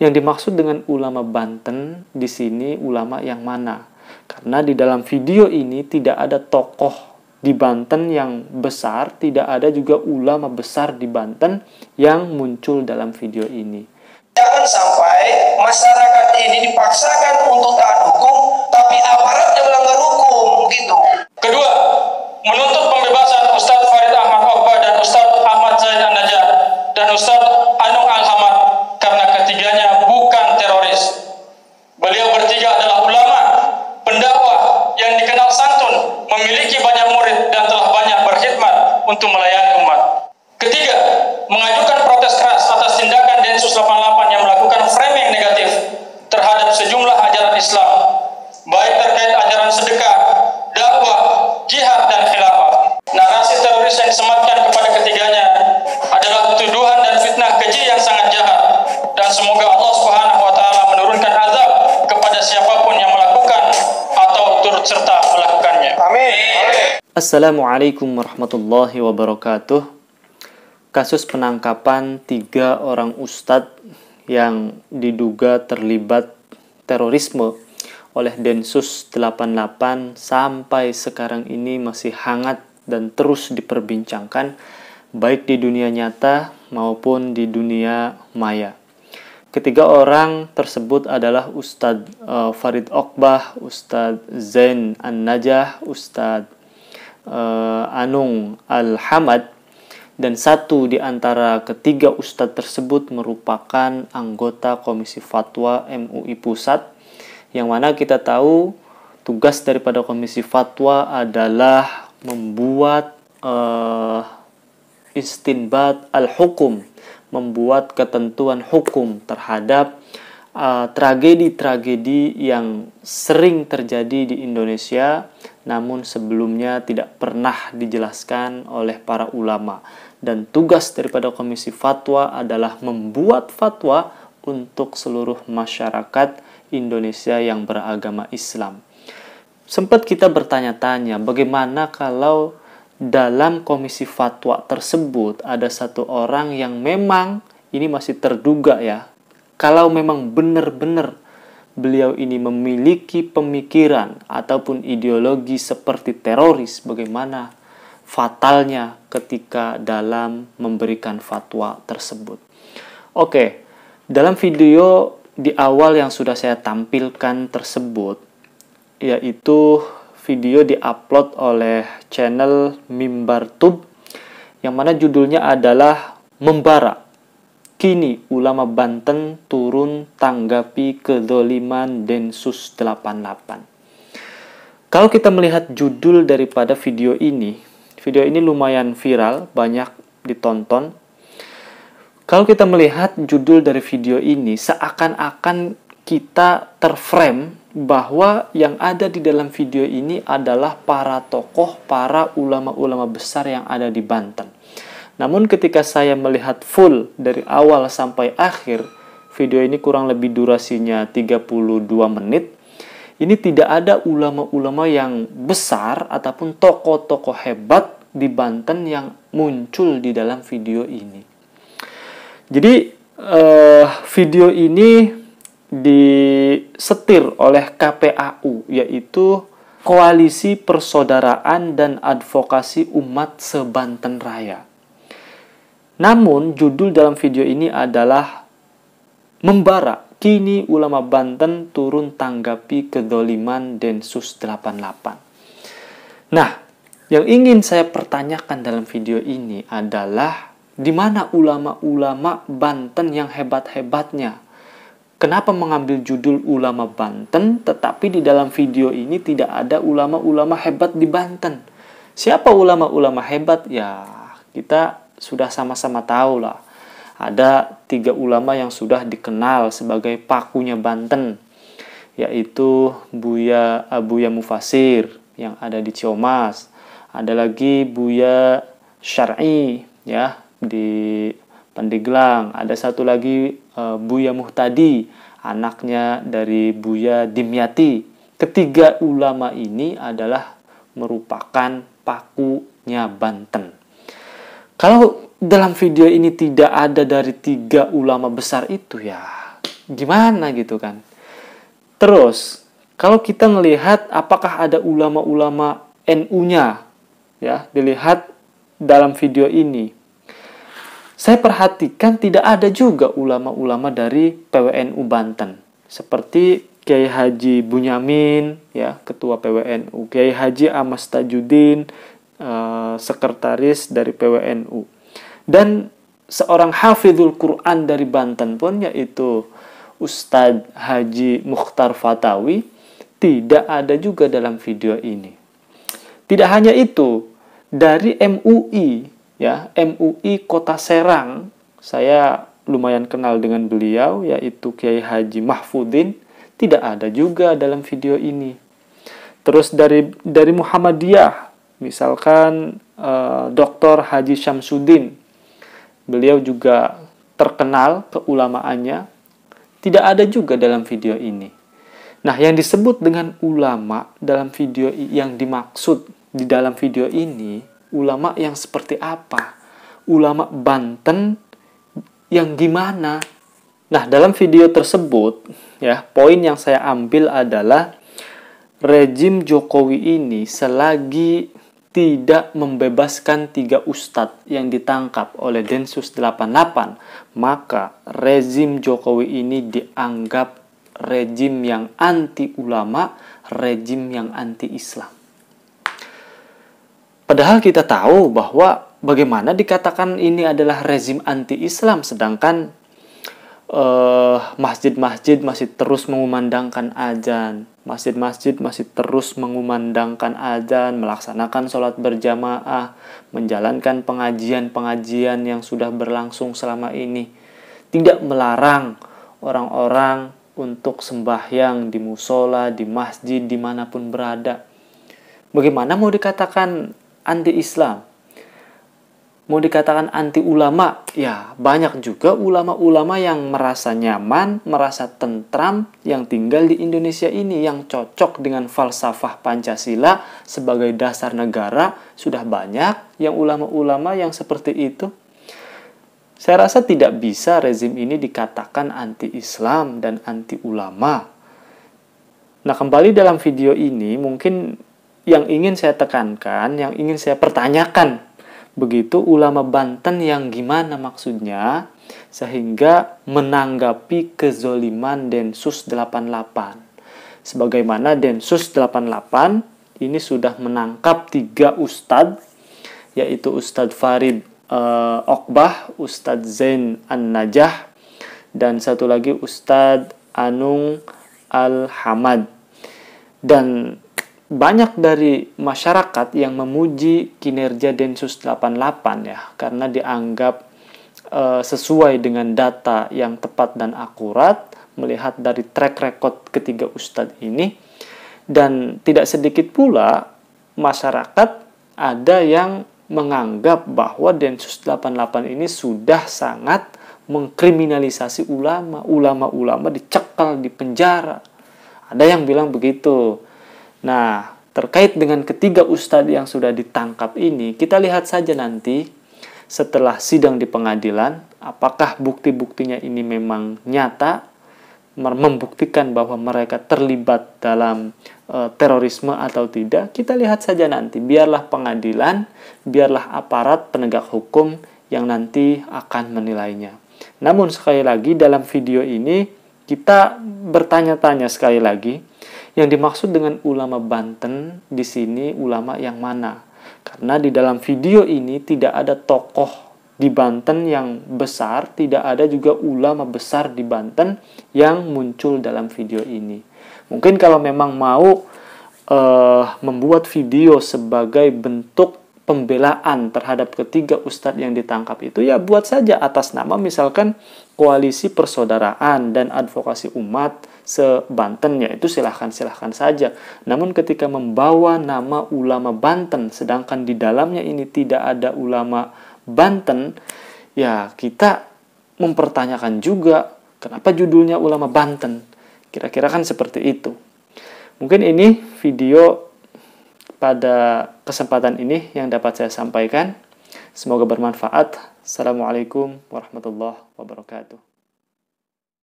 Yang dimaksud dengan ulama Banten di sini ulama yang mana? Karena di dalam video ini tidak ada tokoh di Banten yang besar, tidak ada juga ulama besar di Banten yang muncul dalam video ini. Jangan sampai masyarakat ini dipaksakan untuk taat hukum, tapi aparatnya melanggar hukum, gitu. Kedua, menuntut pembebasan Ustadz Farid Ahmad Okbah dan Ustadz Ahmad Zaid An-Najjar dan Ustadz Anung Al-Hamad karena ketiganya bukan teroris. Beliau bertiga adalah ulama, pendakwah yang dikenal santun, memiliki banyak murid dan telah banyak berkhidmat untuk melayani umat. Ketiga, mengajukan protes keras atas tindakan Densus 88 yang melakukan framing negatif terhadap sejumlah ajaran Islam, baik terkait ajaran sedekah, dakwah, jihad, dan khilafah. Narasi teroris yang disematkan kepada ketiganya adalah tuduhan dan fitnah keji yang sangat jahat, dan semoga Allah Subhanahu wa Ta'ala menurunkan azab kepada siapapun yang melakukan atau turut serta melakukannya. Amin. Assalamualaikum warahmatullahi wabarakatuh. Kasus penangkapan 3 orang ustadz yang diduga terlibat terorisme oleh Densus 88 sampai sekarang ini masih hangat dan terus diperbincangkan baik di dunia nyata maupun di dunia maya. Ketiga orang tersebut adalah Ustadz Farid Okbah, Ustadz Zain An-Najjar, Ustadz Anung Al-Hamad, dan satu di antara ketiga ustadz tersebut merupakan anggota Komisi Fatwa MUI Pusat, yang mana kita tahu tugas daripada Komisi Fatwa adalah membuat istinbat al-hukum, membuat ketentuan hukum terhadap tragedi-tragedi yang sering terjadi di Indonesia, namun sebelumnya tidak pernah dijelaskan oleh para ulama. Dan tugas daripada Komisi Fatwa adalah membuat fatwa untuk seluruh masyarakat Indonesia yang beragama Islam. Sempat kita bertanya-tanya, bagaimana kalau dalam Komisi Fatwa tersebut ada satu orang yang memang ini masih terduga ya, kalau memang benar-benar beliau ini memiliki pemikiran ataupun ideologi seperti teroris, bagaimana fatalnya ketika dalam memberikan fatwa tersebut. Oke, dalam video di awal yang sudah saya tampilkan tersebut, yaitu video diupload oleh channel Mimbartub, yang mana judulnya adalah Membara. Kini ulama Banten turun tanggapi kedzaliman Densus 88. Kalau kita melihat judul daripada video ini lumayan viral, banyak ditonton. Kalau kita melihat judul dari video ini, seakan-akan kita terframe bahwa yang ada di dalam video ini adalah para tokoh, para ulama-ulama besar yang ada di Banten. Namun ketika saya melihat full dari awal sampai akhir, video ini kurang lebih durasinya 32 menit. Ini tidak ada ulama-ulama yang besar ataupun tokoh-tokoh hebat di Banten yang muncul di dalam video ini. Jadi video ini disetir oleh KPAU, yaitu Koalisi Persaudaraan dan Advokasi Umat Se-Banten Raya. Namun judul dalam video ini adalah Membara. Kini ulama Banten turun tanggapi kedzaliman Densus 88. Nah, yang ingin saya pertanyakan dalam video ini adalah di mana ulama-ulama Banten yang hebat-hebatnya? Kenapa mengambil judul ulama Banten tetapi di dalam video ini tidak ada ulama-ulama hebat di Banten? Siapa ulama-ulama hebat? Ya, kita sudah sama-sama tahu lah. Ada 3 ulama yang sudah dikenal sebagai pakunya Banten, yaitu Buya Mufasir yang ada di Ciamas. Ada lagi Buya Syar'i ya di Pandeglang. Ada satu lagi Buya Muhtadi, anaknya dari Buya Dimyati. Ketiga ulama ini adalah merupakan pakunya Banten. Kalau dalam video ini tidak ada dari 3 ulama besar itu, ya gimana gitu kan. Terus kalau kita melihat apakah ada ulama-ulama NU-nya, ya, dilihat dalam video ini, saya perhatikan tidak ada juga ulama-ulama dari PWNU Banten, seperti Kiai Haji Bunyamin, ya, ketua PWNU, Kiai Haji Ahmad Tajuddin, sekretaris dari PWNU, dan seorang hafizul Quran dari Banten pun, yaitu Ustadz Haji Mukhtar Fatawi, tidak ada juga dalam video ini. Tidak hanya itu, dari MUI, ya, MUI Kota Serang, saya lumayan kenal dengan beliau, yaitu Kiai Haji Mahfudin, tidak ada juga dalam video ini. Terus dari Muhammadiyah, misalkan Dr. Haji Syamsuddin, beliau juga terkenal keulamaannya, tidak ada juga dalam video ini. Nah, yang disebut dengan ulama dalam video yang dimaksud di dalam video ini, ulama yang seperti apa? Ulama Banten yang gimana? Nah, dalam video tersebut, ya, poin yang saya ambil adalah rejim Jokowi ini selagi tidak membebaskan 3 ustadz yang ditangkap oleh Densus 88, maka rezim Jokowi ini dianggap rejim yang anti ulama, rejim yang anti Islam. Padahal kita tahu bahwa bagaimana dikatakan ini adalah rezim anti Islam, sedangkan masjid-masjid masih terus mengumandangkan azan, masjid-masjid masih terus mengumandangkan azan, melaksanakan sholat berjamaah, menjalankan pengajian-pengajian yang sudah berlangsung selama ini, tidak melarang orang-orang untuk sembahyang di musola, di masjid, dimanapun berada. Bagaimana mau dikatakan anti-Islam? Mau dikatakan anti-ulama? Ya, banyak juga ulama-ulama yang merasa nyaman, merasa tentram, yang tinggal di Indonesia ini, yang cocok dengan falsafah Pancasila sebagai dasar negara. Sudah banyak yang ulama-ulama yang seperti itu. Saya rasa tidak bisa rezim ini dikatakan anti-Islam dan anti-ulama. Nah, kembali dalam video ini, mungkin yang ingin saya tekankan, yang ingin saya pertanyakan, begitu ulama Banten yang gimana maksudnya, sehingga menanggapi kezoliman Densus 88. Sebagaimana Densus 88 ini sudah menangkap 3 ustadz, yaitu Ustadz Farid Okbah, Ustadz Zain An-Najah, dan satu lagi Ustadz Anung Al-Hamad. Dan banyak dari masyarakat yang memuji kinerja Densus 88, ya, karena dianggap sesuai dengan data yang tepat dan akurat, melihat dari track record ketiga ustadz ini. Dan tidak sedikit pula masyarakat ada yang menganggap bahwa Densus 88 ini sudah sangat mengkriminalisasi ulama. Ulama-ulama dicekal di penjara. Ada yang bilang begitu. Nah, terkait dengan ketiga ustadz yang sudah ditangkap ini, kita lihat saja nanti setelah sidang di pengadilan, apakah bukti-buktinya ini memang nyata, membuktikan bahwa mereka terlibat dalam terorisme atau tidak. Kita lihat saja nanti, biarlah pengadilan, biarlah aparat penegak hukum yang nanti akan menilainya. Namun sekali lagi dalam video ini kita bertanya-tanya sekali lagi, yang dimaksud dengan ulama Banten di sini ulama yang mana? Karena di dalam video ini tidak ada tokoh di Banten yang besar, tidak ada juga ulama besar di Banten yang muncul dalam video ini. Mungkin kalau memang mau membuat video sebagai bentuk pembelaan terhadap ketiga ustadz yang ditangkap itu, ya buat saja atas nama misalkan Koalisi Persaudaraan dan Advokasi Umat se-Banten, ya itu silahkan saja. Namun ketika membawa nama ulama Banten, sedangkan di dalamnya ini tidak ada ulama Banten, ya kita mempertanyakan juga kenapa judulnya ulama Banten. Kira-kira kan seperti itu. Mungkin ini video pada kesempatan ini yang dapat saya sampaikan. Semoga bermanfaat. Assalamualaikum warahmatullahi wabarakatuh.